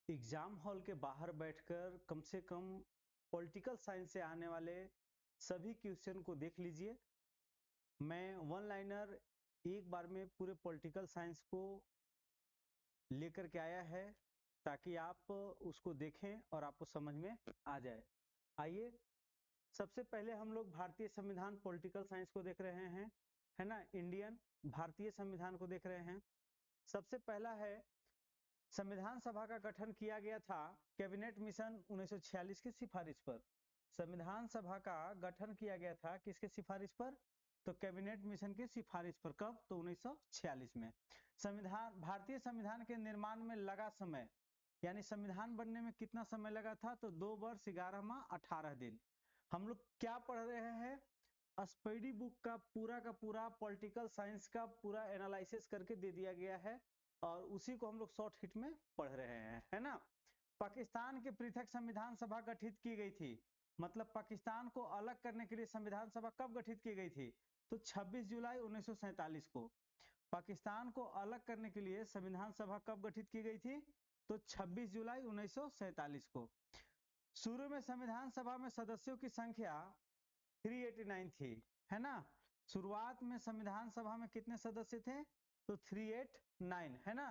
Exam hall के बाहर बैठकर कम से कम पॉलिटिकल साइंस से आने वाले सभी क्वेश्चन को देख लीजिए। मैं वन लाइनर एक बार में पूरे पॉलिटिकल साइंस को लेकर के आया है ताकि आप उसको देखें और आपको समझ में आ जाए। आइए, सबसे पहले हम लोग भारतीय संविधान पॉलिटिकल साइंस को देख रहे हैं, है ना। इंडियन भारतीय संविधान को देख रहे हैं। सबसे पहला है, संविधान सभा का गठन किया गया था कैबिनेट मिशन 1946 की सिफारिश पर। संविधान सभा का गठन किया गया था किसके सिफारिश पर? तो कैबिनेट मिशन की सिफारिश पर। कब? तो 1946 में। संविधान, भारतीय संविधान के निर्माण में लगा समय, यानी संविधान बनने में कितना समय लगा था? तो 2 वर्ष 11 माह 18 दिन। हम लोग क्या पढ़ रहे हैं? स्पीडी बुक का पूरा पॉलिटिकल साइंस का पूरा एनालिसिस करके दे दिया गया है और उसी को हम लोग शॉर्ट हिट में पढ़ रहे हैं, है ना। पाकिस्तान के पृथक संविधान सभा गठित की गई थी, मतलब पाकिस्तान को अलग करने के लिए संविधान सभा कब गठित की गई थी? तो 26 जुलाई 1947 को। पाकिस्तान को अलग करने के लिए संविधान सभा कब गठित की गई थी? तो 26 जुलाई 1947 को। शुरू में संविधान सभा में सदस्यों की संख्या 389 थी, है ना। शुरुआत में संविधान सभा में कितने सदस्य थे? तो 389, है ना,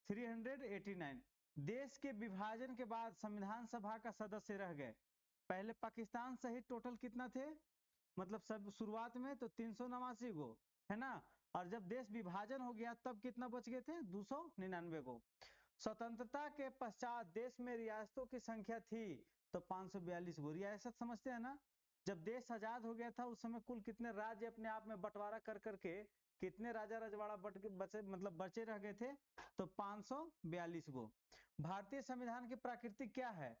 389। देश के विभाजन के बाद संविधान सभा का सदस्य रह गए। पहले पाकिस्तान सहित टोटल कितना थे? मतलब सब शुरुआत में तो 389 गो, है ना। और जब देश विभाजन हो गया तब कितना बच गए थे? 299 गो। स्वतंत्रता के पश्चात देश में रियासतों की संख्या थी तो 542 गो। रियासत समझते हैं ना? जब देश आजाद हो गया था उस समय कुल कितने राज्य अपने आप में बंटवारा कर करके कितने राजा रजवाड़ा बचे, मतलब बचे रह गए थे? तो 542 गो। भारतीय संविधान की प्रकृति क्या है?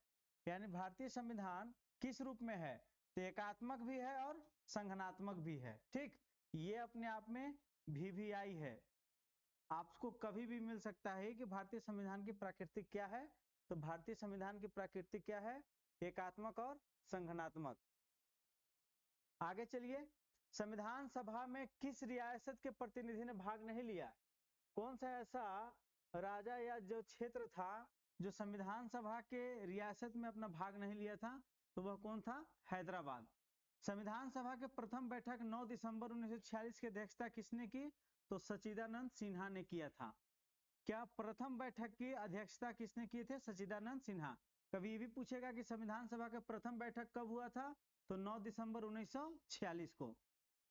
यानी भारतीय संविधान किस रूप में है? तो एकात्मक भी है और संघनात्मक भी है, ठीक। ये अपने आप में वीवीआई है। आपको कभी भी मिल सकता है कि भारतीय संविधान की प्रकृति क्या है। तो भारतीय संविधान की प्रकृति क्या है? एकात्मक और संघनात्मक। आगे चलिए, संविधान सभा में किस रियासत के प्रतिनिधि ने भाग नहीं लिया? कौन सा ऐसा राजा या जो क्षेत्र था जो संविधान सभा के रियासत में अपना भाग नहीं लिया था? तो वह कौन था? हैदराबाद। संविधान सभा के प्रथम बैठक 9 दिसंबर 1946 की अध्यक्षता किसने की? तो सच्चिदानंद सिन्हा ने किया था। क्या प्रथम बैठक की अध्यक्षता किसने की थे? सच्चिदानंद सिन्हा। कभी ये भी पूछेगा कि संविधान सभा का प्रथम बैठक कब हुआ था? तो 9 दिसंबर 1946 को।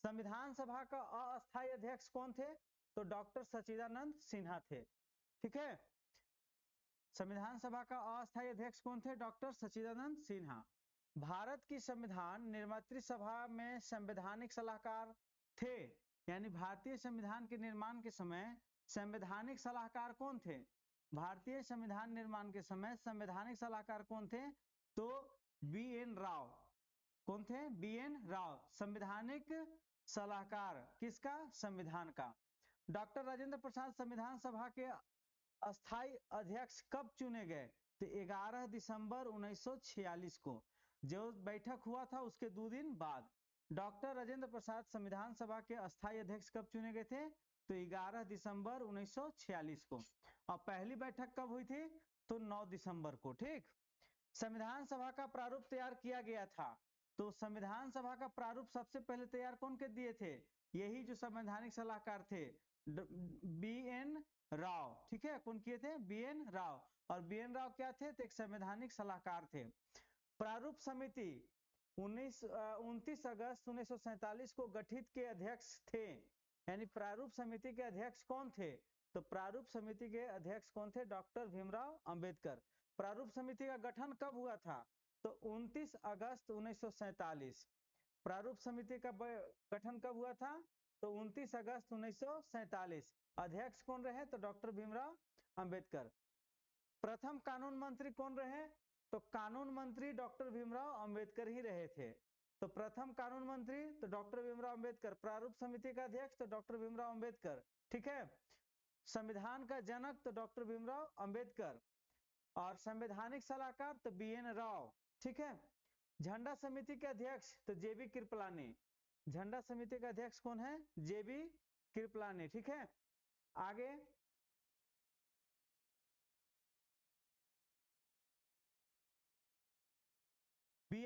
संविधान सभा का अस्थायी अध्यक्ष कौन थे? तो डॉक्टर सच्चिदानंद सिन्हा थे, ठीक है। संविधान सभा का अस्थायी अध्यक्ष कौन थे? डॉक्टर सच्चिदानंद सिन्हा। भारत की संविधान निर्मात्री सभा में संवैधानिक सलाहकार थे, यानी भारतीय संविधान के निर्माण के समय संवैधानिक सलाहकार कौन थे? भारतीय संविधान निर्माण के समय संवैधानिक सलाहकार कौन थे? तो बी.एन. राव। कौन थे? बी.एन. राव संवैधानिक सलाहकार किसका? संविधान का। डॉक्टर राजेंद्र प्रसाद संविधान सभा के अस्थायी अध्यक्ष कब चुने गए? तो 11 दिसंबर 1946 को। जो बैठक हुआ था उसके 2 दिन बाद डॉक्टर राजेंद्र प्रसाद संविधान सभा के अस्थायी अध्यक्ष कब चुने गए थे? तो 11 दिसंबर 1946 को। और पहली बैठक कब हुई थी? तो 9 दिसंबर को, ठीक। संविधान सभा का प्रारूप तैयार किया गया था, तो संविधान सभा का प्रारूप सबसे पहले तैयार कौन कर दिए थे? यही जो संवैधानिक सलाहकार थे, बी.एन. राव, ठीक है। कौन किए थे? बी.एन. राव। और बी.एन. राव क्या थे? तो एक संवैधानिक सलाहकार थे। प्रारूप समिति 29 अगस्त 1947 को गठित के अध्यक्ष थे, यानी प्रारूप समिति के अध्यक्ष कौन थे? तो प्रारूप समिति के अध्यक्ष कौन थे? डॉक्टर भीमराव अंबेडकर। प्रारूप समिति का गठन कब हुआ था? तो 29 अगस्त 1947। प्रारूप समिति का गठन कब हुआ था? तो 29 अगस्त 1947। अध्यक्ष कौन रहे? तो डॉक्टर भीमराव अंबेडकर। प्रथम कानून मंत्री कौन रहे? तो कानून मंत्री डॉक्टर भीमराव अंबेडकर ही रहे थे। तो प्रथम कानून मंत्री तो डॉक्टर भीमराव अंबेडकर, प्रारूप समिति का अध्यक्ष तो डॉक्टर भीमराव अंबेडकर, ठीक है। संविधान का जनक तो डॉक्टर भीमराव अंबेडकर और संवैधानिक सलाहकार तो बी.एन. राव, ठीक है। झंडा समिति के अध्यक्ष तो जे.बी. कृपलानी। झंडा समिति का अध्यक्ष कौन है? जे.बी. कृपलानी, ठीक है। आगे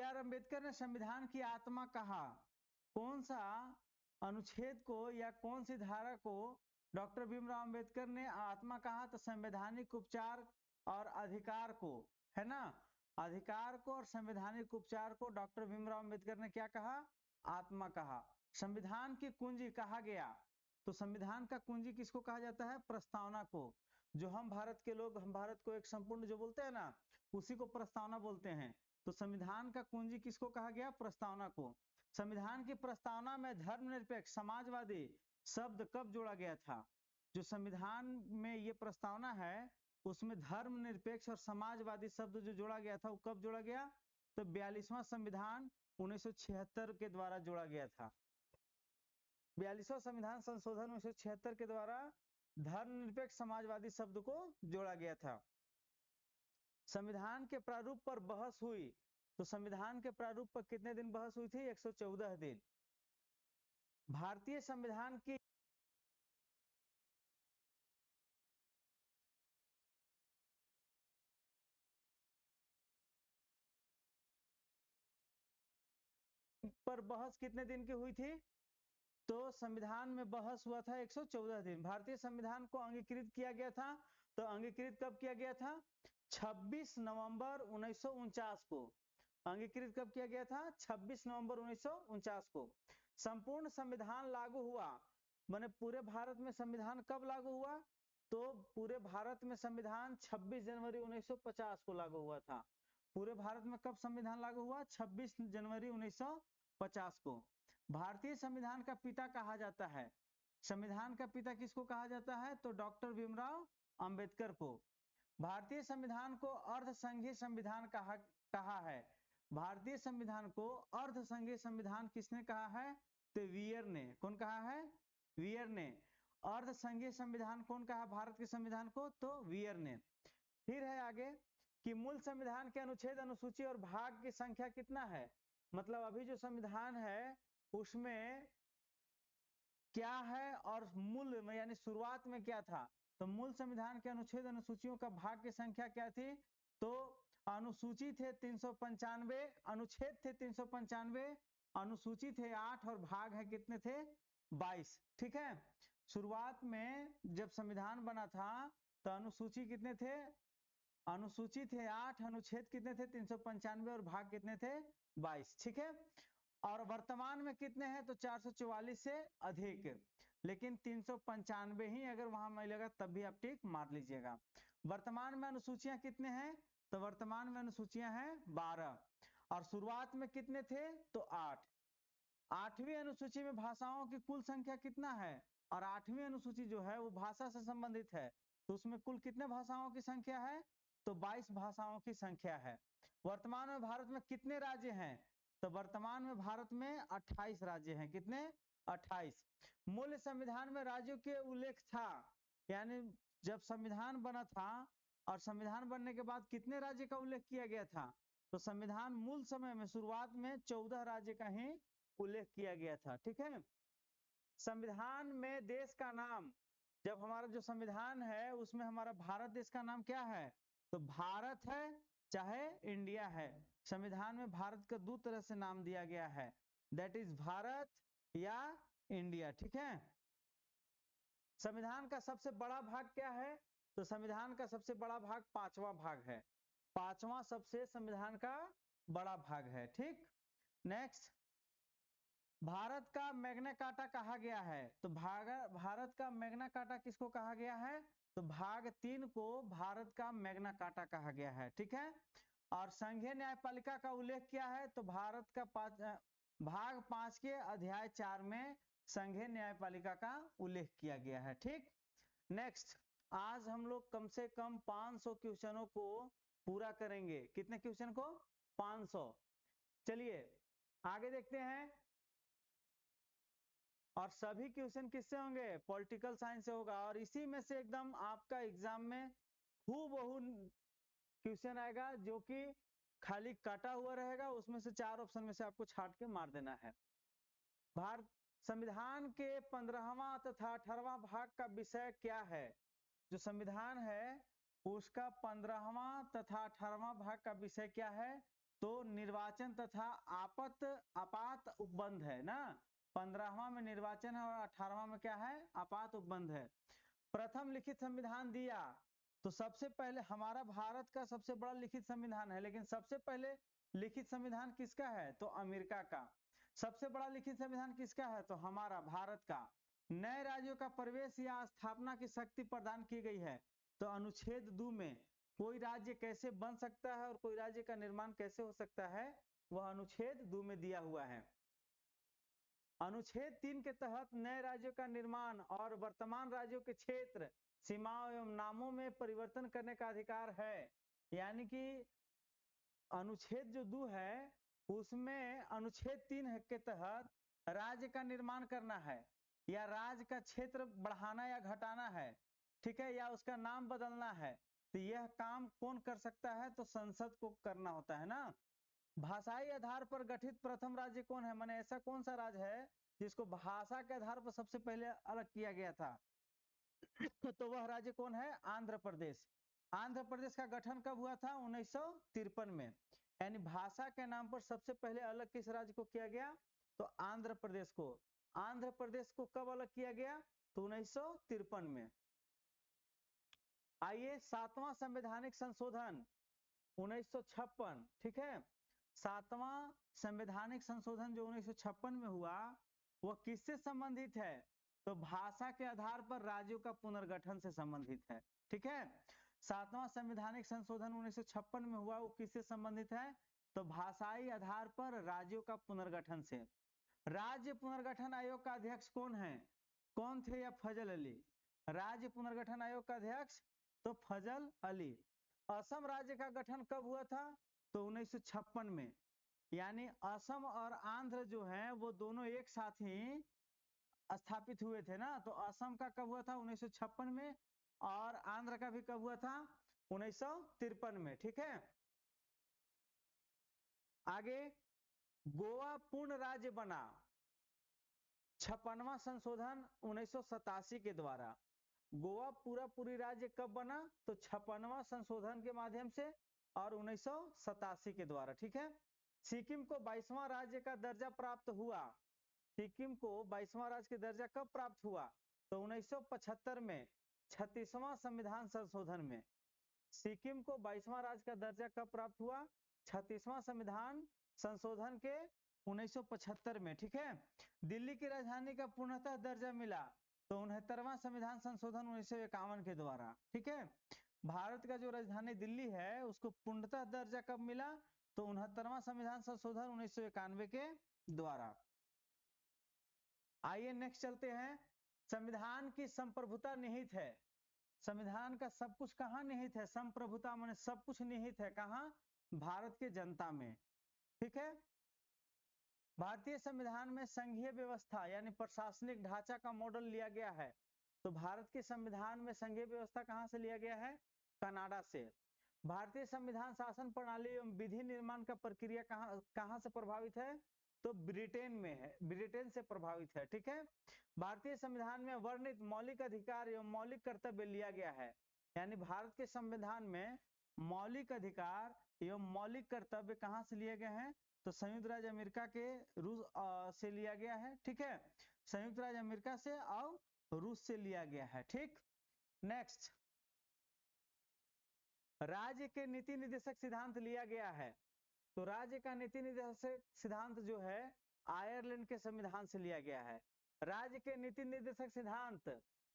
आर अम्बेडकर ने संविधान की आत्मा कहा, कौन सा अनुच्छेद को या कौन सी धारा को डॉक्टर भीमराव अंबेडकर ने आत्मा कहा? तो संवैधानिक उपचार और अधिकार को, है ना, अधिकार को और संवैधानिक उपचार को डॉक्टर भीमराव अंबेडकर ने क्या कहा? आत्मा कहा। संविधान की कुंजी कहा गया, तो संविधान का कुंजी किसको कहा जाता है? प्रस्तावना को। जो हम भारत के लोग, हम भारत को एक संपूर्ण जो बोलते हैं ना, उसी को प्रस्तावना बोलते हैं। तो संविधान का कुंजी किसको कहा गया? प्रस्तावना को। संविधान की प्रस्तावना में धर्मनिरपेक्ष समाजवादी शब्द कब जोड़ा गया था? जो संविधान में ये प्रस्तावना है उसमें धर्मनिरपेक्ष और समाजवादी शब्द जो जोड़ा गया था वो कब जोड़ा गया? तो 42वां संविधान 1976 के द्वारा जोड़ा गया था। 42वां संविधान संशोधन 1976 के द्वारा धर्मनिरपेक्ष समाजवादी शब्द को जोड़ा गया था। संविधान के प्रारूप पर बहस हुई, तो संविधान के प्रारूप पर कितने दिन बहस हुई थी? 114 दिन। भारतीय संविधान की पर बहस कितने दिन की हुई थी? तो संविधान में बहस हुआ था 114 दिन। भारतीय संविधान को अंगीकृत किया गया था, तो अंगीकृत कब किया गया था? 26 नवंबर 1949 को। अंगीकृत कब किया गया था? 26 नवंबर 1949 को। संपूर्ण संविधान लागू हुआ, माने पूरे भारत में संविधान कब लागू हुआ? तो पूरे भारत में संविधान 26 जनवरी 1950 को लागू हुआ था। पूरे भारत में कब संविधान लागू हुआ? 26 जनवरी 1950 को। भारतीय संविधान का पिता कहा जाता है, संविधान का पिता किसको कहा जाता है? तो डॉक्टर भीमराव अंबेडकर को। भारतीय संविधान को अर्धसंघीय संविधान कहा है। भारतीय संविधान को अर्धसंघीय संविधान किसने कहा है? तो वियर ने। कौन कहा है? वियर ने। अर्धसंघीय संविधान कौन कहा भारत के संविधान को? तो वियर ने। फिर है आगे कि मूल संविधान के अनुच्छेद, अनुसूची और भाग की संख्या कितना है? मतलब अभी जो संविधान है उसमें क्या है और मूल में यानी शुरुआत में क्या था? तो मूल संविधान के अनुच्छेद, अनुसूचियों का भाग की संख्या क्या थी? तो अनुसूची थे 395, अनुच्छेद थे 395, अनुसूची थे 8 और भाग है कितने थे? 22। ठीक है, शुरुआत में जब संविधान बना था तो अनुसूची कितने थे? अनुसूची थे 8, अनुच्छेद कितने थे? 395 और भाग कितने थे? 22। ठीक है, और वर्तमान में कितने हैं? तो 444 से अधिक, लेकिन 395 ही अगर वहां मिलेगा तब भी आप टिक मार लीजिएगा। वर्तमान में अनुसूचियां कितने हैं? तो वर्तमान में अनुसूचियां हैं 12, और शुरुआत में कितने थे? तो 8। 8वीं अनुसूची में भाषाओं की कुल संख्या कितना है? और 8वीं अनुसूची जो है वो भाषा से संबंधित है, तो उसमें कुल कितने भाषाओं की संख्या है? तो 22 भाषाओं की संख्या है। वर्तमान में भारत में कितने राज्य हैं? तो वर्तमान में भारत में 28 राज्य हैं। कितने? 28। मूल संविधान में राज्यों के उल्लेख था, यानी जब संविधान बना था और संविधान बनने के बाद कितने राज्य का उल्लेख किया गया था? तो संविधान मूल समय में शुरुआत में 14 राज्य का ही उल्लेख किया गया था। ठीक है, संविधान में देश का नाम, जब हमारा जो संविधान है उसमें हमारा भारत देश का नाम क्या है? तो भारत है चाहे इंडिया है। संविधान में भारत का दो तरह से नाम दिया गया है, दैट इज भारत या इंडिया। ठीक है, संविधान का सबसे बड़ा भाग क्या है? तो संविधान का सबसे बड़ा भाग 5वां भाग है। 5वां सबसे संविधान का बड़ा भाग है। ठीक, नेक्स्ट, भारत का मैग्ना कार्टा कहा गया है, तो भारत का मैग्ना कार्टा किसको कहा गया है? तो भाग 3 को भारत का मैग्ना कार्टा कहा गया है। ठीक है, और संघीय न्यायपालिका का उल्लेख क्या है? तो भारत का भाग 5 के अध्याय 4 में संघीय न्यायपालिका का उल्लेख किया गया है। ठीक, नेक्स्ट, आज हम लोग कम से कम 500 क्वेश्चनों को पूरा करेंगे। कितने क्वेश्चन को? 500। चलिए आगे देखते हैं, और सभी क्वेश्चन किससे होंगे? पॉलिटिकल साइंस से होगा, और इसी में से एकदम आपका एग्जाम में हूबहू क्वेश्चन आएगा जो कि खाली काटा हुआ रहेगा, उसमें से 4 ऑप्शन में से आपको छांट के मार देना है। भारत संविधान के 15वां तथा 18वां भाग का विषय क्या है? जो संविधान है उसका 15वां तथा 18वां भाग का विषय क्या है? तो निर्वाचन तथा आपात उपबंध है ना। 15वां में निर्वाचन है और 18वां में क्या है, आपात उपबंध है। प्रथम लिखित संविधान दिया, तो सबसे पहले हमारा भारत का सबसे बड़ा लिखित संविधान है, लेकिन सबसे पहले लिखित संविधान किसका है, तो अमेरिका का। सबसे बड़ा लिखित संविधान किसका है, तो हमारा भारत का। नए राज्यों का प्रवेश या स्थापना की शक्ति प्रदान की गई है, तो अनुच्छेद 2 में कोई राज्य कैसे बन सकता है और कोई राज्य का निर्माण कैसे हो सकता है, वह अनुच्छेद 2 में दिया हुआ है। अनुच्छेद 3 के तहत नए राज्यों का निर्माण और वर्तमान राज्यों के क्षेत्र, सीमाओं एवं नामों में परिवर्तन करने का अधिकार है। यानी कि अनुच्छेद जो 2 है उसमें अनुच्छेद 3 के तहत राज्य का निर्माण करना है या राज्य का क्षेत्र बढ़ाना या घटाना है, ठीक है, या उसका नाम बदलना है, तो यह काम कौन कर सकता है, तो संसद को करना होता है ना। भाषाई आधार पर गठित प्रथम राज्य कौन है, माने ऐसा कौन सा राज्य है जिसको भाषा के आधार पर सबसे पहले अलग किया गया था तो वह राज्य कौन है, आंध्र प्रदेश। आंध्र प्रदेश का गठन कब हुआ था, 1953 में। यानी भाषा के नाम पर सबसे पहले अलग किस राज्य को किया गया, तो आंध्र प्रदेश को। आंध्र प्रदेश को कब अलग किया गया, तो 1953 में। आइए 7वां संवैधानिक संशोधन 1956, ठीक है। 7वां संवैधानिक संशोधन जो 1956 में हुआ वह किससे संबंधित है, तो भाषा के आधार पर राज्यों का पुनर्गठन से संबंधित है, ठीक है। 7वां संवैधानिक संशोधन 1956 में हुआ, वो किससे संबंधित है, तो भाषाई आधार पर राज्यों का पुनर्गठन से। राज्य पुनर्गठन आयोग का अध्यक्ष कौन है, कौन थे, या फजल अली। राज्य पुनर्गठन आयोग का अध्यक्ष तो फजल अली। असम राज्य का गठन कब हुआ था, तो 1956 में। यानी असम और आंध्र जो है वो दोनों एक साथ ही स्थापित हुए थे ना। तो असम का कब हुआ था, 1956 में, और आंध्र का भी कब हुआ था, 1953 में, ठीक है। आगे गोवा पूर्ण राज्य बना, 56वां संशोधन 1987 के द्वारा। गोवा पूरी राज्य कब बना, तो 56वां संशोधन के माध्यम से और 1987 के द्वारा, ठीक है। सिक्किम को 22वां राज्य का दर्जा प्राप्त हुआ। सिक्किम को 22वां राज्य का दर्जा कब प्राप्त हुआ, तो 1975 में 36वां संविधान संशोधन में। सिक्किम को 22वां राज्य का दर्जा कब प्राप्त हुआ, 36वां संविधान संशोधन के 1975 में, ठीक है। दिल्ली की राजधानी का पूर्णतः दर्जा मिला, तो 69वां संविधान संशोधन 1951 के द्वारा, ठीक है। भारत का जो राजधानी दिल्ली है उसको पूर्णतः दर्जा कब मिला, तो 69वां संविधान संशोधन 1991 के द्वारा। आइए नेक्स्ट चलते हैं। संविधान की संप्रभुता निहित है। संविधान का सब कुछ कहाँ निहित है, संप्रभुता माने सब कुछ निहित है कहाँ, भारत के जनता में, ठीक है। भारतीय संविधान में संघीय व्यवस्था यानी प्रशासनिक ढांचा का मॉडल लिया गया है। तो भारत के संविधान में संघीय व्यवस्था कहां से लिया गया है, कनाडा से। भारतीय संविधान शासन प्रणाली एवं विधि निर्माण का प्रक्रिया कहां से प्रभावित है, तो ब्रिटेन में है, ब्रिटेन से प्रभावित है, ठीक है। भारतीय संविधान में वर्णित मौलिक अधिकार एवं मौलिक कर्तव्य लिया गया है। यानी भारत के संविधान में मौलिक अधिकार एवं मौलिक कर्तव्य कहां से लिए गए हैं, तो संयुक्त राज्य अमेरिका के रूस से लिया गया है, ठीक है। संयुक्त राज्य अमेरिका से और रूस से लिया गया है, ठीक। नेक्स्ट, राज्य के नीति निर्देशक सिद्धांत लिया गया है। तो राज्य का नीति निर्देशक सिद्धांत जो है आयरलैंड के संविधान से लिया गया है। राज्य के नीति निर्देशक सिद्धांत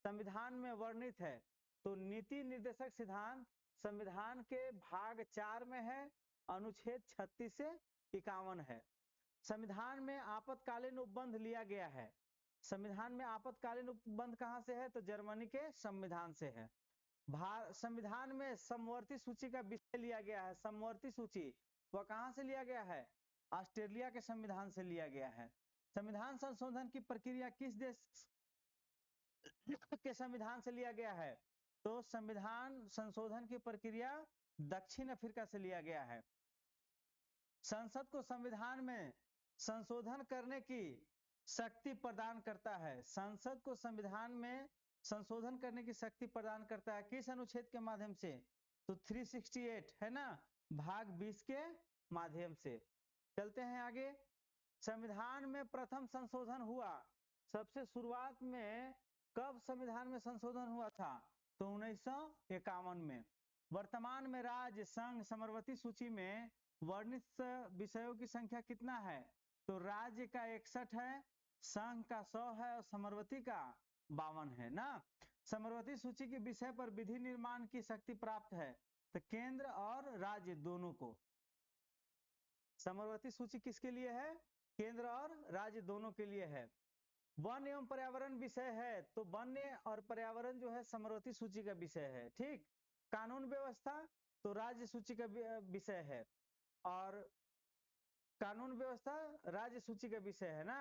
संविधान में वर्णित है। तो नीति निर्देशक सिद्धांत संविधान के भाग 4 में है, अनुच्छेद 36 से 51 है। संविधान में आपातकालीन उपबंध लिया गया है। संविधान में आपातकालीन उपबंध कहां से है, तो जर्मनी के संविधान से है। संविधान में समवर्ती सूची का विषय लिया गया है। समवर्ती सूची वह कहां से लिया गया है, ऑस्ट्रेलिया के संविधान से लिया गया है। संविधान संशोधन की प्रक्रिया किस देश के संविधान से लिया गया है, तो संविधान संशोधन की प्रक्रिया दक्षिण अफ्रीका से लिया गया है। संसद को संविधान में संशोधन करने की शक्ति प्रदान करता है। संसद को संविधान में संशोधन करने की शक्ति प्रदान करता है किस अनुच्छेद के माध्यम से, तो 368 है ना, भाग 20 के माध्यम से। चलते हैं आगे। संविधान में प्रथम संशोधन हुआ, सबसे शुरुआत में कब संविधान में संशोधन हुआ था? तो 1951 में। वर्तमान में राज्य संघ समवर्ती सूची में वर्णित विषयों की संख्या कितना है? तो राज्य का 61 है, संघ का 100 है और समवर्ती का 52 है ना। समवर्ती सूची के विषय पर विधि निर्माण की शक्ति प्राप्त है तो केंद्र और राज्य दोनों को। समवर्ती सूची किसके लिए है? केंद्र और राज्य दोनों के लिए है। वन एवं पर्यावरण विषय है तो वन्य और पर्यावरण जो है समवर्ती सूची का विषय है, ठीक। कानून व्यवस्था तो राज्य सूची का विषय है, और कानून व्यवस्था राज्य सूची का विषय है ना।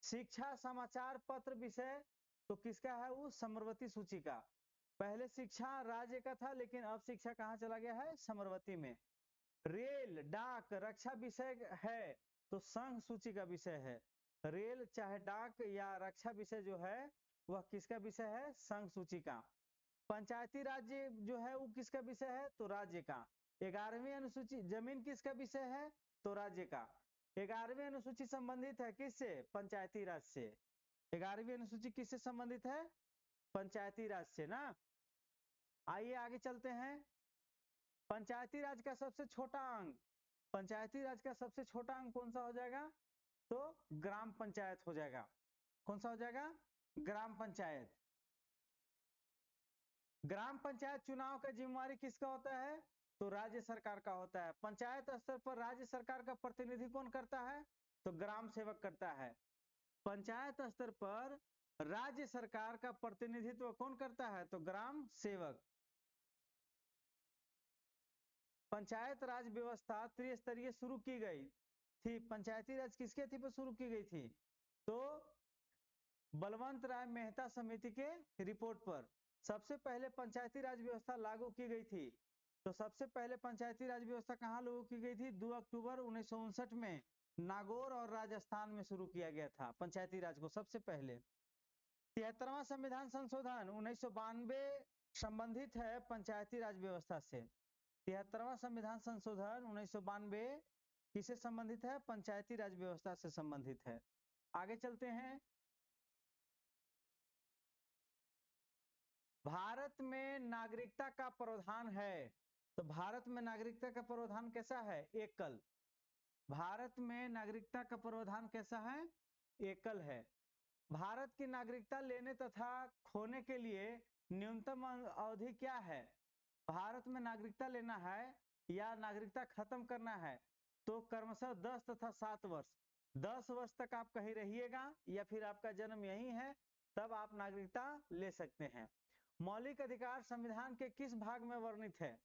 शिक्षा समाचार पत्र विषय तो किसका है? वो समवर्ती सूची का। पहले शिक्षा राज्य का था, लेकिन अब शिक्षा कहाँ चला गया है? समवर्ती में। रेल डाक रक्षा विषय है तो संघ सूची का विषय है। रेल चाहे डाक या रक्षा विषय जो है वह किसका विषय है? संघ सूची का। पंचायती राज्य जो है वो किसका विषय है? तो राज्य का। 11वीं अनुसूची जमीन किसका विषय है? तो राज्य का। 11वीं अनुसूची संबंधित है किससे? पंचायती राज से। 11वीं अनुसूची किससे संबंधित है? पंचायती राज से ना। आइए आगे चलते हैं। पंचायती राज का सबसे छोटा अंग, पंचायती राज का सबसे छोटा अंग कौन सा हो जाएगा? तो ग्राम पंचायत हो जाएगा। कौन सा हो जाएगा? ग्राम पंचायत। ग्राम पंचायत चुनाव का जिम्मेवारी किसका होता है? तो राज्य सरकार का होता है। पंचायत स्तर पर राज्य सरकार का प्रतिनिधि कौन करता है? तो ग्राम सेवक करता है। पंचायत स्तर पर राज्य सरकार का प्रतिनिधित्व कौन करता है? तो ग्राम सेवक। पंचायत राज व्यवस्था त्रिस्तरीय शुरू की गई थी। पंचायती राज किसके थी पर शुरू की गई थी? तो बलवंत राय मेहता समिति के रिपोर्ट पर सबसे पहले पंचायती राज व्यवस्था लागू की गई थी। तो सबसे पहले पंचायती राज व्यवस्था कहाँ लागू की गई थी? 2 अक्टूबर 1959 में नागौर और राजस्थान में शुरू किया गया था पंचायती राज को सबसे पहले। 73वां संविधान संशोधन 1992 संबंधित है पंचायती राज व्यवस्था से। 73वां संविधान संशोधन 1992 किससे संबंधित है? पंचायती राज व्यवस्था से संबंधित है। आगे चलते हैं। भारत में नागरिकता का प्रावधान है तो भारत में नागरिकता का प्रावधान कैसा है? एकल। भारत में नागरिकता का प्रावधान कैसा है? एकल है। भारत की नागरिकता लेने तथा खोने के लिए न्यूनतम अवधि क्या है? भारत में नागरिकता लेना है या नागरिकता खत्म करना है तो क्रमशः 10 तथा 7 वर्ष। 10 वर्ष तक आप कहीं रहिएगा या फिर आपका जन्म यही है तब आप नागरिकता ले सकते हैं। मौलिक अधिकार संविधान के किस भाग में वर्णित है?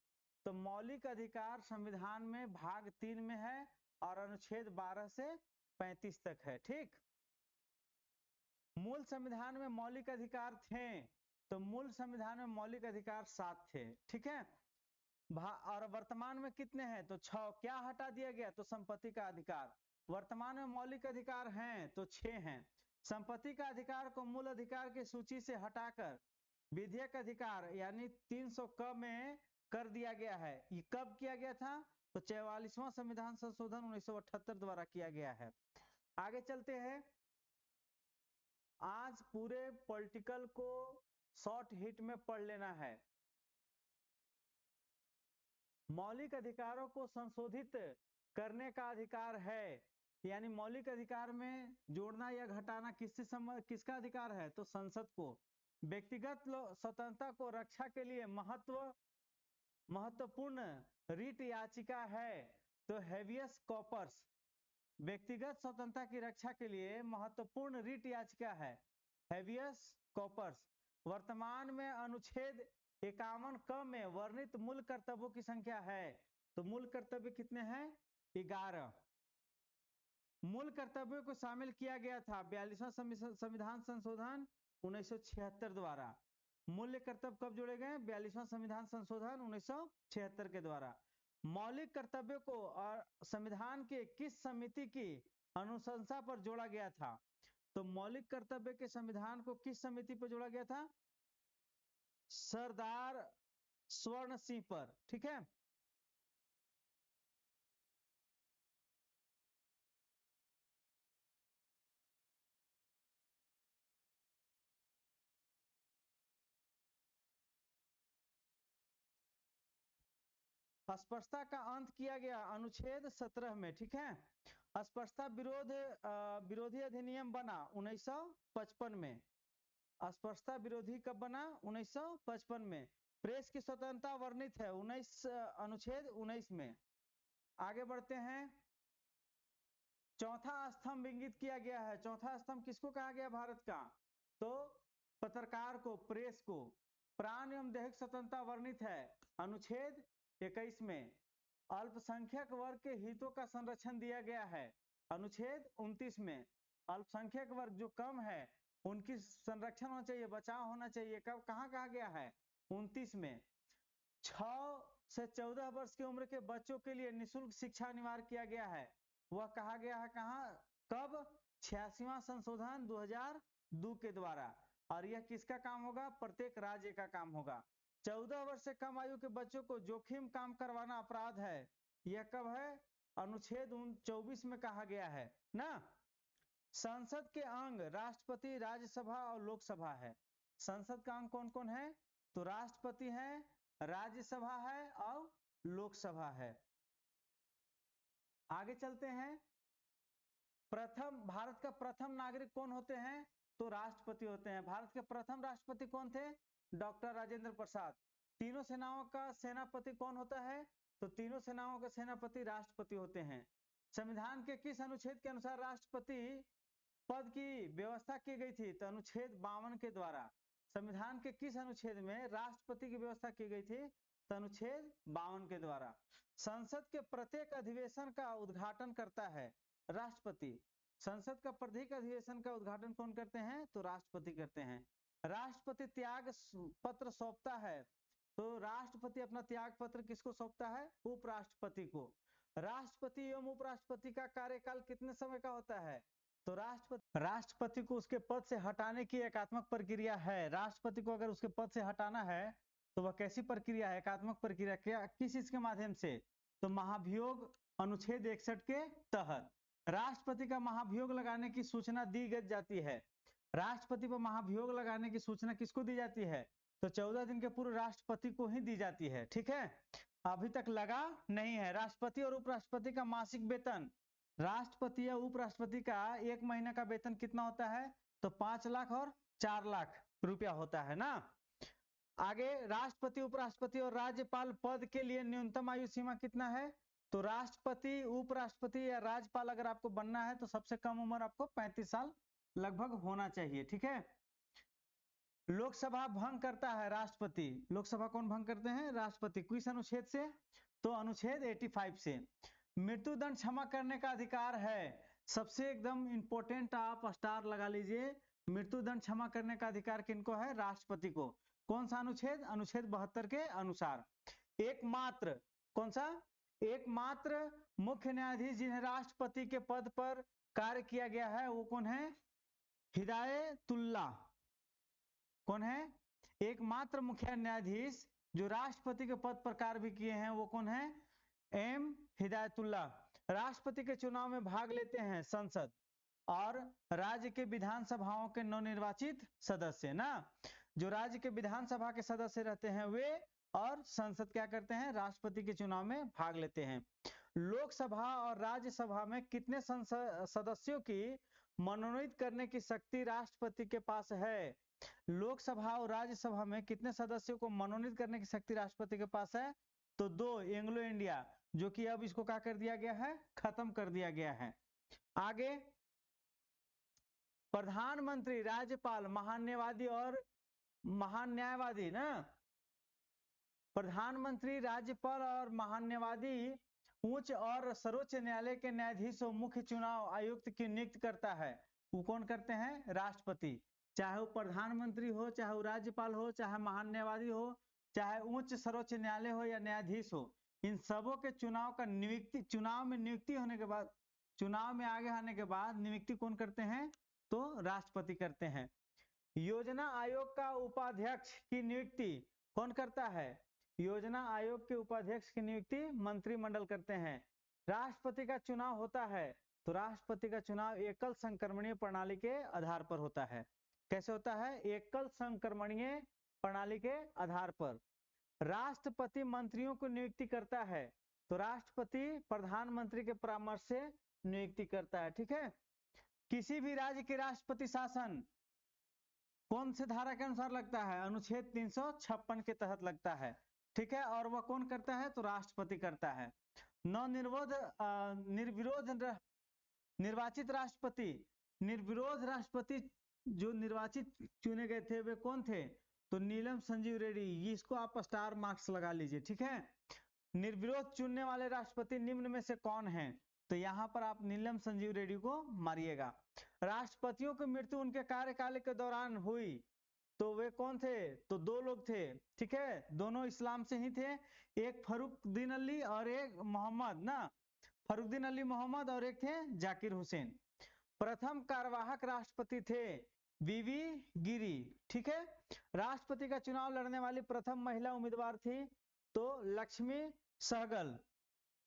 तो मौलिक अधिकार संविधान में भाग 3 में है और अनुच्छेद 12 से 35 तक है, ठीक। मूल संविधान में मौलिक अधिकार थे तो मूल संविधान में मौलिक अधिकार 7 थे, ठीक है। और वर्तमान में कितने हैं? तो 6। क्या हटा दिया गया? तो संपत्ति का अधिकार। वर्तमान में मौलिक अधिकार हैं तो 6 हैं। संपत्ति का अधिकार को मूल अधिकार की सूची से हटाकर विधेयक अधिकार यानी 300 क में कर दिया गया है। ये कब किया गया था? तो 44वां संविधान संशोधन 1978 द्वारा किया गया है। आगे चलते हैं। आज पूरे पॉलिटिकल को शॉर्ट हिट में पढ़ लेना है। मौलिक अधिकारों को संशोधित करने का अधिकार है, यानी मौलिक अधिकार में जोड़ना या घटाना किसका अधिकार है? तो संसद को। व्यक्तिगत स्वतंत्रता को रक्षा के लिए महत्वपूर्ण रिट याचिका है तो हेवियस कॉर्पस। व्यक्तिगत स्वतंत्रता की रक्षा के लिए महत्वपूर्ण रिट याचिका है हेवियस कॉर्पस। वर्तमान में अनुच्छेद 51 क में वर्णित मूल कर्तव्यों की संख्या है तो मूल कर्तव्य कितने हैं? 11। मूल कर्तव्यों को शामिल किया गया था 42वां संविधान संशोधन 1976 द्वारा। मूल्य कर्तव्य कब जोड़े गए? 42वां संविधान संशोधन 1976 के द्वारा। मौलिक कर्तव्यों को और संविधान के किस समिति की अनुशंसा पर जोड़ा गया था? तो मौलिक कर्तव्य के संविधान को किस समिति पर जोड़ा गया था? सरदार स्वर्ण सिंह पर, ठीक है। अस्पृश्यता का अंत किया गया अनुच्छेद 17 में, ठीक है। अस्पृश्यता विरोधी अधिनियम बना 1955 में। अस्पृश्यता विरोधी कब बना? 1955 में। प्रेस की स्वतंत्रता वर्णित है अनुच्छेद 19 में। आगे बढ़ते हैं। चौथा स्तंभ इंगित किया गया है। चौथा स्तंभ किसको कहा गया भारत का? तो पत्रकार को, प्रेस को। प्राण एवं दैहिक स्वतंत्रता वर्णित है अनुच्छेद 21 में। अल्पसंख्यक वर्ग के हितों का संरक्षण दिया गया है अनुच्छेद 29 में। अल्पसंख्यक वर्ग जो कम है उनकी संरक्षण होना चाहिए, बचाव होना चाहिए। कब, कहाँ कहा गया है? 29 में। 6 से 14 वर्ष की उम्र के बच्चों के लिए निःशुल्क शिक्षा अनिवार्य किया गया है। वह कहा गया है कहाँ, कब? 86वां संशोधन 2002 के द्वारा। और यह किसका काम होगा? प्रत्येक राज्य का काम होगा। 14 वर्ष से कम आयु के बच्चों को जोखिम काम करवाना अपराध है। यह कब है? अनुच्छेद 24 में कहा गया है ना। संसद के अंग राष्ट्रपति, राज्यसभा और लोकसभा है। संसद का अंग कौन कौन है? तो राष्ट्रपति है, राज्यसभा है और लोकसभा है। आगे चलते हैं। भारत का प्रथम नागरिक कौन होते हैं? तो राष्ट्रपति होते हैं। भारत के प्रथम राष्ट्रपति कौन थे? डॉक्टर राजेंद्र प्रसाद। तीनों सेनाओं का सेनापति कौन होता है? तो तीनों सेनाओं का सेनापति राष्ट्रपति होते हैं। संविधान के किस अनुच्छेद के अनुसार राष्ट्रपति पद की व्यवस्था की गई थी? तो अनुच्छेद 52 के द्वारा। संविधान के किस अनुच्छेद में राष्ट्रपति की व्यवस्था की गई थी? तो अनुच्छेद 52 के द्वारा। संसद के प्रत्येक अधिवेशन का उद्घाटन करता है राष्ट्रपति। संसद का प्रत्येक अधिवेशन का उद्घाटन कौन करते हैं? तो राष्ट्रपति करते हैं। राष्ट्रपति त्याग पत्र सौंपता है। तो राष्ट्रपति अपना त्याग पत्र किसको सौंपता है? उपराष्ट्रपति को। राष्ट्रपति एवं उपराष्ट्रपति का कार्यकाल कितने समय का होता है? तो राष्ट्रपति को उसके पद से हटाने की एकात्मक प्रक्रिया है। राष्ट्रपति को अगर उसके पद से हटाना है तो वह कैसी प्रक्रिया है? एकात्मक प्रक्रिया। क्या, किस इसके माध्यम से? तो महाभियोग अनुच्छेद 61 के तहत राष्ट्रपति का महाभियोग लगाने की सूचना दी जाती है। राष्ट्रपति पर महाभियोग लगाने की सूचना किसको दी जाती है? तो 14 दिन के पूर्व राष्ट्रपति को ही दी जाती है, ठीक है। अभी तक लगा नहीं है। राष्ट्रपति और उपराष्ट्रपति का मासिक वेतन, राष्ट्रपति या उपराष्ट्रपति का एक महीने का वेतन कितना होता है? तो 5 लाख और 4 लाख रुपया होता है ना। आगे, राष्ट्रपति, उपराष्ट्रपति और राज्यपाल पद के लिए न्यूनतम आयु सीमा कितना है? तो राष्ट्रपति, उपराष्ट्रपति या राज्यपाल अगर आपको बनना है तो सबसे कम उम्र आपको 35 साल लगभग होना चाहिए, ठीक है। लोकसभा भंग करता है राष्ट्रपति। लोकसभा कौन भंग करते हैं? राष्ट्रपति। किस अनुच्छेद से? तो अनुच्छेद 85 से। मृत्युदंड क्षमा करने का अधिकार है। सबसे एकदम इंपॉर्टेंट, आप स्टार लगा लीजिए। मृत्युदंड क्षमा करने का अधिकार किनको है? राष्ट्रपति को। कौन सा अनुच्छेद? अनुच्छेद 72 के अनुसार। एकमात्र, कौन सा? एकमात्र मुख्य न्यायाधीश जिन्हें राष्ट्रपति के पद पर कार्य किया गया है वो कौन है? हिदायतुल्ला। कौन है? एकमात्र मुख्य न्यायाधीश जो राष्ट्रपति के पद पर कार्य भी किए हैं वो कौन है? एम हिदायतुल्ला। राष्ट्रपति के चुनाव में भाग लेते हैं संसद और राज्य के विधानसभाओं के नवनिर्वाचित सदस्य ना। जो राज्य के विधानसभा के सदस्य रहते हैं वे और संसद क्या करते हैं? राष्ट्रपति के चुनाव में भाग लेते हैं। लोकसभा और राज्यसभा में कितने सदस्यों की मनोनीत करने की शक्ति राष्ट्रपति के पास है? लोकसभा और राज्यसभा में कितने सदस्यों को मनोनीत करने की शक्ति राष्ट्रपति के पास है? तो 2, एंग्लो इंडिया, जो कि अब इसको क्या कर दिया गया है? खत्म कर दिया गया है। आगे, प्रधानमंत्री, राज्यपाल, महान्यायवादी और महान्यायवादी ना। प्रधानमंत्री, राज्यपाल और महान्यायवादी उच्च और सर्वोच्च न्यायालय के न्यायाधीश और मुख्य चुनाव आयुक्त की नियुक्ति करता है। वो कौन करते हैं? राष्ट्रपति। चाहे वो प्रधानमंत्री हो, चाहे वो राज्यपाल हो, चाहे महान्यायवादी हो, चाहे उच्च सर्वोच्च न्यायालय हो या न्यायाधीश हो, इन सबों के चुनाव का नियुक्ति, चुनाव में नियुक्ति होने के बाद, चुनाव में आगे आने के बाद नियुक्ति कौन करते हैं? तो राष्ट्रपति करते हैं। योजना आयोग का उपाध्यक्ष की नियुक्ति कौन करता है? योजना आयोग के उपाध्यक्ष की नियुक्ति मंत्रिमंडल करते हैं। राष्ट्रपति का चुनाव होता है तो राष्ट्रपति का चुनाव एकल संक्रमणीय प्रणाली के आधार पर होता है। कैसे होता है? एकल संक्रमणीय प्रणाली के आधार पर। राष्ट्रपति मंत्रियों को नियुक्ति करता है, तो राष्ट्रपति प्रधानमंत्री के परामर्श से नियुक्ति करता है, ठीक है। किसी भी राज्य के राष्ट्रपति शासन कौन से धारा के अनुसार लगता है? अनुच्छेद 356 के तहत लगता है, ठीक है। और वह कौन करता है? तो राष्ट्रपति करता है। निर्विरोध निर्वाचित राष्ट्रपति, निर्विरोध राष्ट्रपति जो निर्वाचित चुने गए थे वे कौन थे? तो नीलम संजीव रेड्डी, इसको आप स्टार मार्क्स लगा लीजिए, ठीक है। निर्विरोध चुनने वाले राष्ट्रपति निम्न में से कौन है? तो यहाँ पर आप नीलम संजीव रेड्डी को मारिएगा। राष्ट्रपतियों की मृत्यु उनके कार्यकाल के दौरान हुई, तो वे कौन थे? तो दो लोग थे, ठीक है, दोनों इस्लाम से ही थे, एक फरुखुद्दीन अली और एक मोहम्मद ना, फरुखुद्दीन अली मोहम्मद, और एक थे जाकिर हुसैन। प्रथम कार्यवाहक राष्ट्रपति थे वीवी गिरी, ठीक है। राष्ट्रपति का चुनाव लड़ने वाली प्रथम महिला उम्मीदवार थी तो लक्ष्मी सहगल,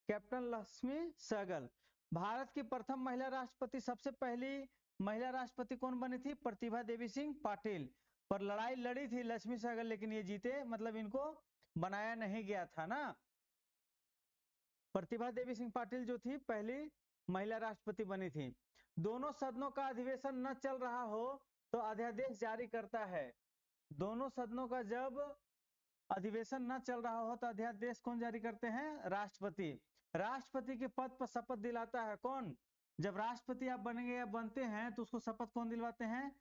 कैप्टन लक्ष्मी सहगल। भारत की प्रथम महिला राष्ट्रपति, सबसे पहली महिला राष्ट्रपति कौन बनी थी? प्रतिभा देवी सिंह पाटिल। पर लड़ाई लड़ी थी लक्ष्मी सहगल, लेकिन ये जीते, मतलब इनको बनाया नहीं गया था ना। प्रतिभा देवी सिंह पाटिल जो थी पहली महिला राष्ट्रपति बनी थी। दोनों सदनों का अधिवेशन न चल रहा हो तो अध्यादेश जारी करता है। दोनों सदनों का जब अधिवेशन न चल रहा हो तो अध्यादेश कौन जारी करते हैं? राष्ट्रपति। राष्ट्रपति के पद पर शपथ दिलाता है कौन? जब राष्ट्रपति आप बनेंगे या बनते हैं तो उसको शपथ कौन दिलवाते हैं?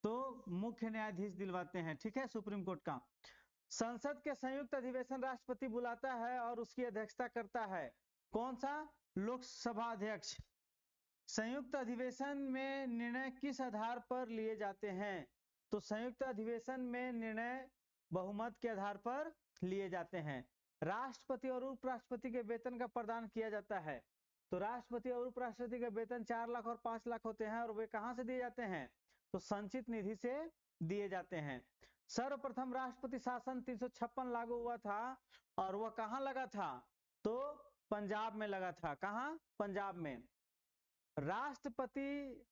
तो मुख्य न्यायाधीश दिलवाते हैं, ठीक है, सुप्रीम कोर्ट का। संसद के संयुक्त अधिवेशन राष्ट्रपति बुलाता है और उसकी अध्यक्षता करता है। कौन सा? लोकसभा अध्यक्ष। संयुक्त अधिवेशन में निर्णय किस आधार पर लिए जाते हैं? तो संयुक्त अधिवेशन में निर्णय बहुमत के आधार पर लिए जाते हैं। राष्ट्रपति और उपराष्ट्रपति के वेतन का प्रदान किया जाता है। तो राष्ट्रपति और उपराष्ट्रपति का वेतन 4 लाख और 5 लाख होते हैं, और वे कहां से दिए जाते हैं? तो संचित निधि से दिए जाते हैं। सर्वप्रथम राष्ट्रपति शासन 356 लागू हुआ था, और वह कहां लगा था? तो पंजाब में लगा था। कहां? पंजाब में। राष्ट्रपति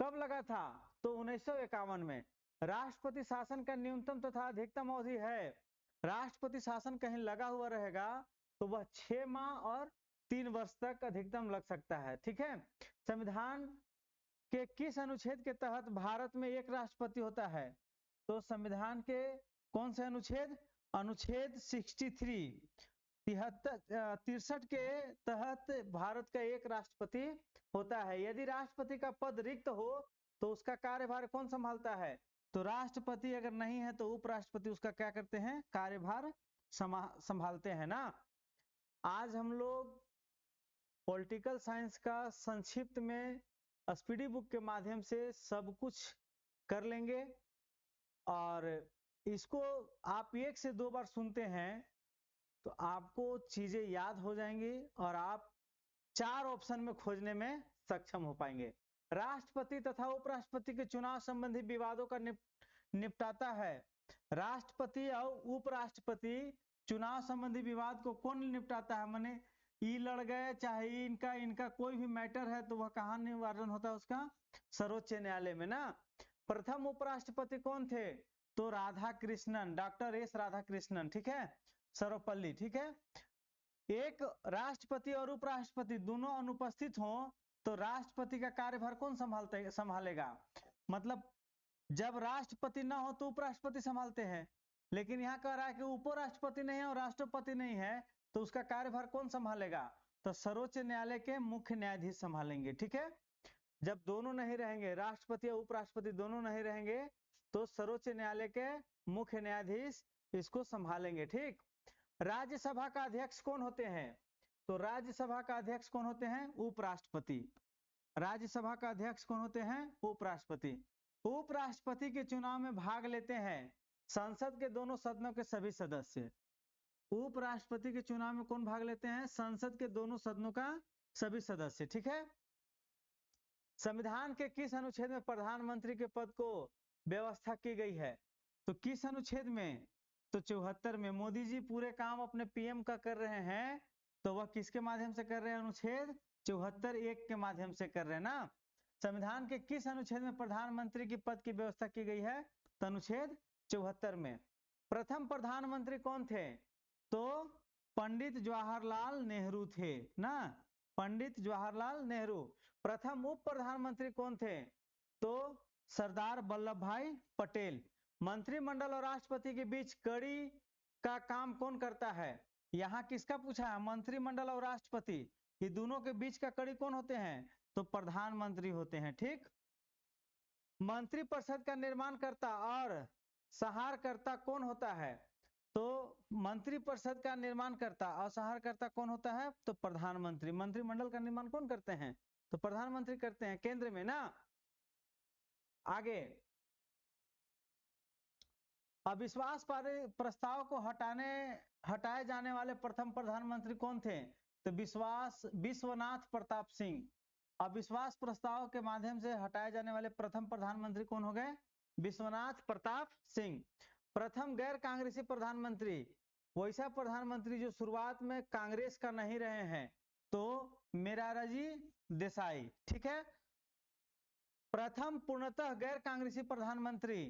कब लगा था? तो 1951 में। राष्ट्रपति शासन का न्यूनतम तथा अधिकतम अवधि है। राष्ट्रपति शासन कहीं लगा हुआ रहेगा तो वह 6 माह और 3 वर्ष तक अधिकतम लग सकता है, ठीक है। संविधान के किस अनुच्छेद के तहत भारत में एक राष्ट्रपति होता है? तो संविधान के कौन से अनुच्छेद? अनुच्छेद 63 63 के तहत भारत का एक राष्ट्रपति होता है। यदि राष्ट्रपति का पद रिक्त हो तो उसका कार्यभार कौन संभालता है? तो राष्ट्रपति अगर नहीं है तो उपराष्ट्रपति उसका क्या करते हैं? कार्यभार संभालते हैं ना। आज हम लोग पॉलिटिकल साइंस का संक्षिप्त में स्पीडी बुक के माध्यम से सब कुछ कर लेंगे, और इसको आप 1 से 2 बार सुनते हैं तो आपको चीजें याद हो जाएंगी और आप 4 ऑप्शन में खोजने में सक्षम हो पाएंगे। राष्ट्रपति तथा उपराष्ट्रपति के चुनाव संबंधी विवादों का निपटाता है। राष्ट्रपति और उपराष्ट्रपति चुनाव संबंधी विवाद को कौन निपटाता है? माने ई लड़ गए, चाहे इनका कोई भी मैटर है तो वह कहाँ निवारण होता है उसका? सर्वोच्च न्यायालय में ना। प्रथम उपराष्ट्रपति कौन थे? तो राधा कृष्णन, डॉक्टर एस राधा कृष्णन, ठीक है, सर्वपल्ली, ठीक है। एक राष्ट्रपति और उपराष्ट्रपति दोनों अनुपस्थित हो तो राष्ट्रपति का कार्यभार कौन संभालेगा? मतलब जब राष्ट्रपति ना हो तो उपराष्ट्रपति संभालते हैं, लेकिन यहाँ कह रहा है कि उपराष्ट्रपति नहीं है और राष्ट्रपति नहीं है तो उसका कार्यभार कौन संभालेगा? तो सर्वोच्च न्यायालय के मुख्य न्यायाधीश संभालेंगे, ठीक है। जब दोनों नहीं रहेंगे, राष्ट्रपति और उपराष्ट्रपति दोनों नहीं रहेंगे तो सर्वोच्च न्यायालय के मुख्य न्यायाधीश इसको संभालेंगे, ठीक। राज्यसभा का अध्यक्ष कौन होते हैं? तो राज्यसभा का अध्यक्ष कौन होते हैं? उपराष्ट्रपति। राज्यसभा का अध्यक्ष कौन होते हैं? उपराष्ट्रपति। उपराष्ट्रपति के चुनाव में भाग लेते हैं संसद के दोनों सदनों के सभी सदस्य। उपराष्ट्रपति के चुनाव में कौन भाग लेते हैं? संसद के दोनों सदनों का सभी सदस्य, ठीक है। संविधान के किस अनुच्छेद में प्रधानमंत्री के पद को व्यवस्था की गई है? तो किस अनुच्छेद में? तो 74 में। मोदी जी पूरे काम अपने पीएम का कर रहे हैं तो वह किसके माध्यम से कर रहे हैं? अनुच्छेद 74(1) के माध्यम से कर रहे हैं ना। संविधान के किस अनुच्छेद में प्रधानमंत्री के पद की व्यवस्था की गई है? तो अनुच्छेद 74 में। प्रथम प्रधानमंत्री कौन थे? तो पंडित जवाहरलाल नेहरू थे ना, पंडित जवाहरलाल नेहरू। प्रथम उप प्रधानमंत्री कौन थे? तो सरदार वल्लभ भाई पटेल। मंत्रिमंडल और राष्ट्रपति के बीच कड़ी का काम कौन करता है? यहाँ किसका पूछा है? मंत्रिमंडल और राष्ट्रपति, ये दोनों के बीच का कड़ी कौन होते हैं? तो प्रधानमंत्री होते हैं। ठीक। मंत्रिपरिषद का निर्माण करता और सहारकर्ता कौन होता है? तो मंत्रिपरिषद का निर्माण करता और सहारकर्ता कौन होता है? तो प्रधानमंत्री। मंत्रिमंडल का निर्माण कौन करते हैं? तो प्रधानमंत्री करते हैं, केंद्र में ना। आगे, अविश्वास प्रस्ताव को हटाए जाने वाले प्रथम प्रधानमंत्री कौन थे? तो विश्वनाथ प्रताप सिंह। अविश्वास प्रस्ताव के माध्यम से हटाए जाने वाले प्रथम प्रधानमंत्री कौन हो गए? विश्वनाथ प्रताप सिंह। प्रथम गैर कांग्रेसी प्रधानमंत्री, वैसा प्रधानमंत्री जो शुरुआत में कांग्रेस का नहीं रहे हैं, तो मोरारजी देसाई। ठीक है। प्रथम पूर्णतः गैर कांग्रेसी प्रधानमंत्री,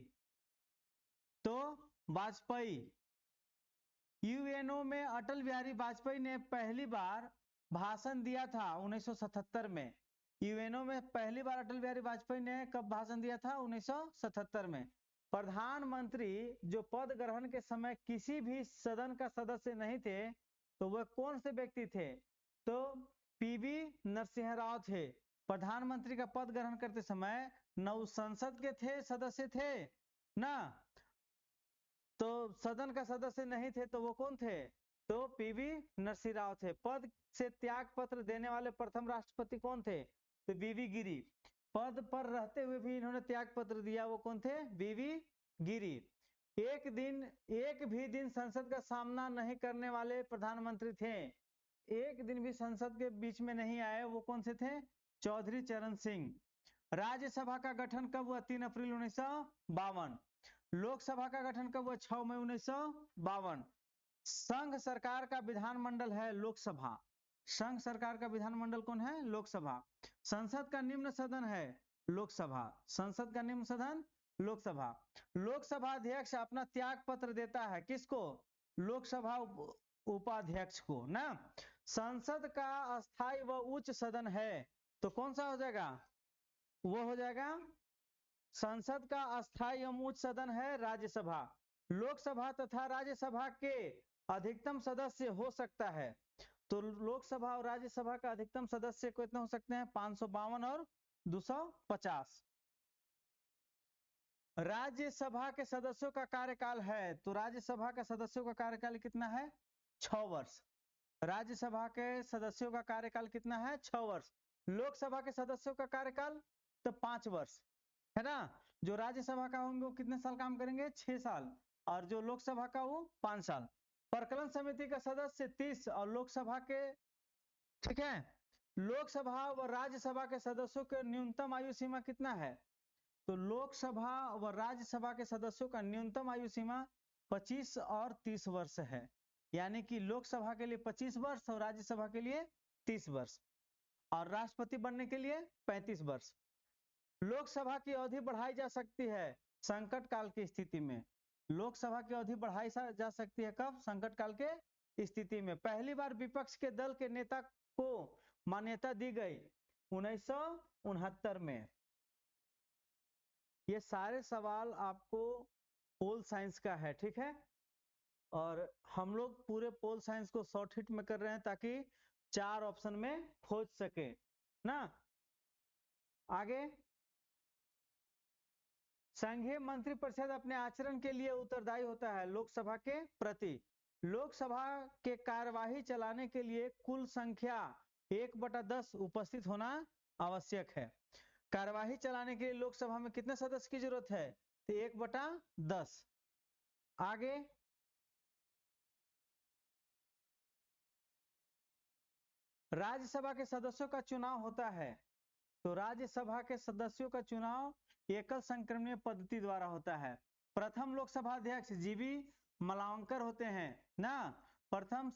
तो वाजपेयी। यूएनओ में अटल बिहारी वाजपेयी ने पहली बार भाषण दिया था 1977 में। यूएनओ में पहली बार अटल बिहारी वाजपेयी ने कब भाषण दिया था? 1977 में। प्रधानमंत्री जो पद ग्रहण के समय किसी भी सदन का सदस्य नहीं थे, तो वह कौन से व्यक्ति थे? तो पीवी नरसिंह राव थे। प्रधानमंत्री का पद ग्रहण करते समय न उस संसद के थे सदस्य थे ना, तो सदन का सदस्य नहीं थे, तो वो कौन थे? तो पीवी नरसिंह राव थे। पद से त्याग पत्र देने वाले प्रथम राष्ट्रपति कौन थे? तो बीवी गिरी। पद पर रहते हुए भी इन्होंने त्याग पत्र दिया, वो कौन थे? बीवी गिरी। एक भी दिन संसद का सामना नहीं करने वाले प्रधानमंत्री थे, एक दिन भी संसद के बीच में नहीं आए, वो कौन से थे? चौधरी चरण सिंह। राज्यसभा का गठन कब हुआ? 3 अप्रैल 1952। लोकसभा का गठन कब हुआ? 6 मई 1952। संघ सरकार का विधानमंडल है लोकसभा। संघ सरकार का विधानमंडल कौन है? लोकसभा। संसद का निम्न सदन है लोकसभा। संसद का निम्न सदन लोकसभा। लोकसभा अध्यक्ष अपना त्याग पत्र देता है, किसको? लोकसभा उपाध्यक्ष को ना। संसद का अस्थायी व उच्च सदन है, तो कौन सा हो जाएगा? वो हो जाएगा, संसद का अस्थायी एवं उच्च सदन है राज्यसभा। लोकसभा तथा राज्यसभा के अधिकतम सदस्य हो सकता है, तो लोकसभा और राज्यसभा का अधिकतम सदस्य कितने हो सकते हैं? 552 और 250। राज्यसभा के सदस्यों का कार्यकाल है, तो राज्यसभा का सदस्यों का कार्यकाल कितना है? 6 वर्ष। राज्यसभा के सदस्यों का कार्यकाल कितना है? 6 वर्ष। लोकसभा के सदस्यों का कार्यकाल तो 5 वर्ष है ना। जो राज्यसभा का होंगे वो कितने साल काम करेंगे? 6 साल। और जो लोकसभा का वो 5 साल। प्रकलन समिति का सदस्य 30 और लोकसभा के, ठीक है, लोकसभा व राज्यसभा के सदस्यों के न्यूनतम आयु सीमा कितना है? तो लोकसभा व राज्यसभा के सदस्यों का न्यूनतम आयु सीमा 25 और 30 वर्ष है। यानी कि लोकसभा के लिए 25 वर्ष और राज्यसभा के लिए 30 वर्ष और राष्ट्रपति बनने के लिए 35 वर्ष। लोकसभा की अवधि बढ़ाई जा सकती है संकट काल की स्थिति में। लोकसभा की अवधि बढ़ाई जा सकती है कब? संकट काल के स्थिति में। पहली बार विपक्ष के दल के नेता को मान्यता दी गई 1969 में। ये सारे सवाल आपको पोल साइंस का है, ठीक है। और हम लोग पूरे पोल साइंस को शॉर्ट हिट में कर रहे हैं ताकि 4 ऑप्शन में खोज सके ना। आगे, संघीय मंत्रिपरिषद अपने आचरण के लिए उत्तरदायी होता है लोकसभा के प्रति। लोकसभा के कार्यवाही चलाने के लिए कुल संख्या 1/10 उपस्थित होना आवश्यक है। कार्यवाही चलाने के लिए लोकसभा में कितने सदस्य की जरूरत है? तो 1/10। आगे, राज्यसभा के सदस्यों का चुनाव होता है, तो राज्यसभा के सदस्यों का चुनाव एकल संक्रमणीय पद्धति द्वारा होता है। प्रथम लोकसभा अध्यक्ष जीवी मलावंकर होते हैं ना। प्रथम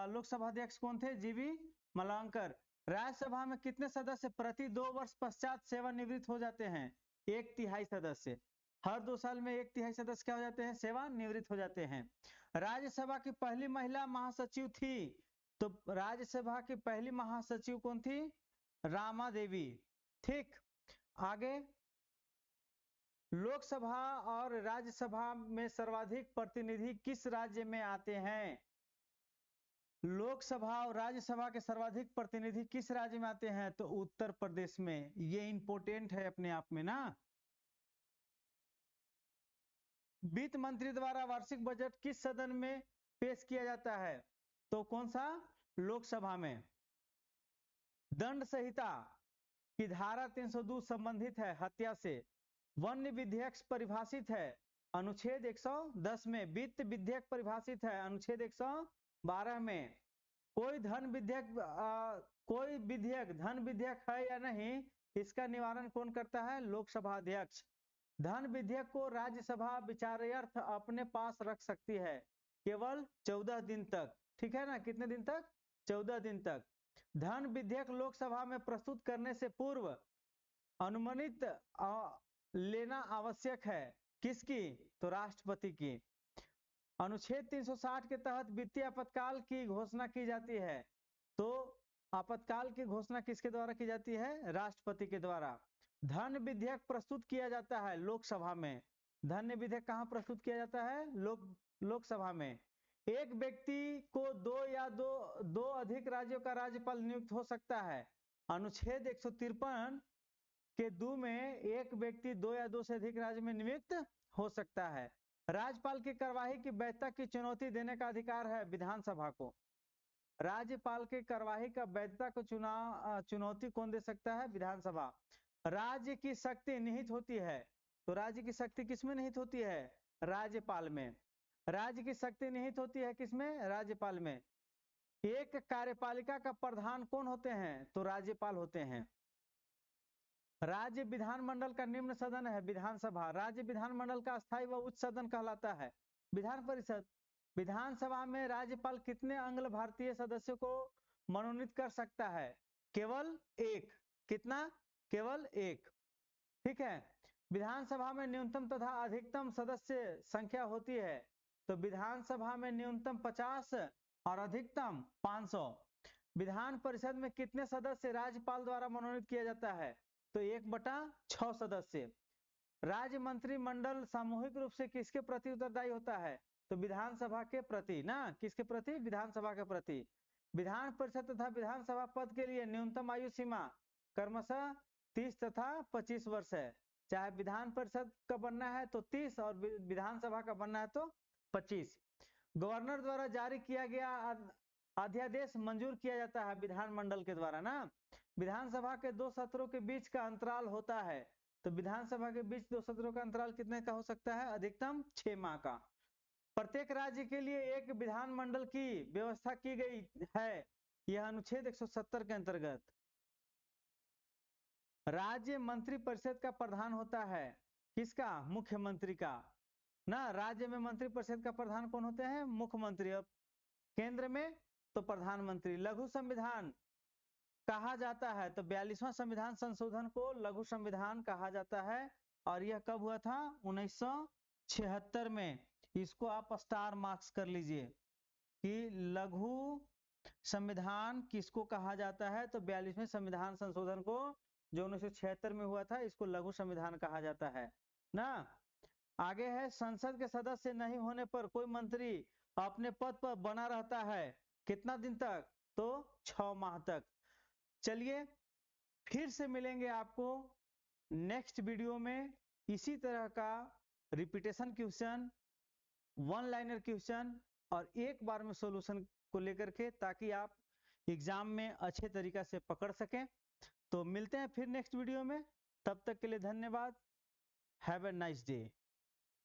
लोकसभा अध्यक्ष कौन थे? जीवी मलावंकर। राज्यसभा में कितने सदस्य प्रति 2 वर्ष पश्चात सेवानिवृत्त हो जाते हैं? 1/3 सदस्य। हर 2 साल में 1/3 सदस्य क्या हो जाते हैं, सेवानिवृत्त हो जाते हैं। राज्यसभा की पहली महिला महासचिव थी, तो राज्यसभा की पहली महासचिव कौन थी, रामा देवी। ठीक, आगे लोकसभा और राज्यसभा में सर्वाधिक प्रतिनिधि किस राज्य में आते हैं, लोकसभा और राज्यसभा के सर्वाधिक प्रतिनिधि किस राज्य में आते हैं, तो उत्तर प्रदेश में। ये इंपॉर्टेंट है अपने आप में ना। वित्त मंत्री द्वारा वार्षिक बजट किस सदन में पेश किया जाता है, तो कौन सा, लोकसभा में। दंड संहिता की धारा 302 संबंधित है हत्या से। वन्य विधेयक परिभाषित है अनुच्छेद 110 में। वित्त विधेयक परिभाषित है अनुच्छेद 112 में। कोई विधेयक धन विधेयक है या नहीं, इसका निवारण कौन करता है, लोकसभा अध्यक्ष। धन विधेयक को राज्यसभा विचारार्थ अपने पास रख सकती है केवल 14 दिन तक। ठीक है ना, कितने दिन तक, 14 दिन तक। धन विधेयक लोकसभा में प्रस्तुत करने से पूर्व अनुमोदित लेना आवश्यक है, किसकी, तो राष्ट्रपति की। अनुच्छेद 360 के तहत वित्तीय आपातकाल की घोषणा की जाती है, तो आपातकाल की घोषणा किसके द्वारा की जाती है, राष्ट्रपति के द्वारा। धन विधेयक प्रस्तुत किया जाता है लोकसभा में। धन विधेयक कहाँ प्रस्तुत किया जाता है, लोकसभा में। एक व्यक्ति को दो अधिक राज्यों का राज्यपाल नियुक्त हो सकता है। अनुच्छेद 153 के 2 में एक व्यक्ति 2 या 2 से अधिक राज्य में नियुक्त हो सकता है। राज्यपाल की कार्यवाही की वैधता की चुनौती देने का अधिकार है विधानसभा को। राज्यपाल की कार्यवाही का वैधता को चुनौती कौन दे सकता है, विधानसभा। राज्य की शक्ति निहित होती है, तो राज्य की शक्ति किसमें निहित होती है, राज्यपाल में। राज्य की शक्ति निहित होती है किसमें, राज्यपाल में। एक कार्यपालिका का प्रधान कौन होते हैं, तो राज्यपाल होते हैं। राज्य विधानमंडल का निम्न सदन है विधानसभा। राज्य विधानमंडल का स्थायी व उच्च सदन कहलाता है विधान परिषद। विधानसभा में राज्यपाल कितने अंग्ल भारतीय सदस्यों को मनोनीत कर सकता है, केवल एक। कितना, केवल एक। ठीक है। विधानसभा में न्यूनतम तथा अधिकतम सदस्य संख्या होती है, तो विधानसभा में न्यूनतम 50 और अधिकतम 500। विधान परिषद में कितने सदस्य राज्यपाल द्वारा मनोनीत किया जाता है, तो 1/6 सदस्य। राज्य मंत्रिमंडल सामूहिक रूप से किसके प्रति उत्तरदायी होता है, तो विधानसभा के प्रति ना, किसके प्रति, विधानसभा के प्रति। विधान परिषद तथा विधानसभा पद के लिए न्यूनतम आयु सीमा क्रमशः 30 तथा 25 वर्ष है। चाहे विधान परिषद का बनना है तो 30 और विधानसभा का बनना है तो 25। गवर्नर द्वारा जारी किया गया अध्यादेश मंजूर किया जाता है विधानमंडल के द्वारा ना। विधानसभा के 2 सत्रों के बीच का अंतराल होता है, तो विधानसभा के बीच 2 सत्रों का अंतराल कितने का हो सकता है, अधिकतम 6 माह का। प्रत्येक राज्य के लिए एक विधानमंडल की व्यवस्था की गई है, यह अनुच्छेद 170 के अंतर्गत। राज्य मंत्री परिषद का प्रधान होता है किसका, मुख्यमंत्री का ना। राज्य में मंत्री परिषद का प्रधान कौन होते हैं, मुख्यमंत्री। अब केंद्र में तो प्रधानमंत्री। लघु संविधान कहा जाता है, तो 42वां संविधान संशोधन को लघु संविधान कहा जाता है। और यह कब हुआ था, 1976 में। इसको आप स्टार मार्क्स कर लीजिए कि लघु संविधान किसको कहा जाता है, तो 42वें संविधान संशोधन को जो 1976 में हुआ था, इसको लघु संविधान कहा जाता है ना। आगे है, संसद के सदस्य नहीं होने पर कोई मंत्री अपने पद पर बना रहता है कितना दिन तक, तो 6 माह तक। चलिए फिर से मिलेंगे आपको नेक्स्ट वीडियो में इसी तरह का repetition question, one liner question और एक बार में सॉल्यूशन को लेकर के, ताकि आप एग्जाम में अच्छे तरीका से पकड़ सकें। तो मिलते हैं फिर नेक्स्ट वीडियो में, तब तक के लिए धन्यवाद। Have a nice day.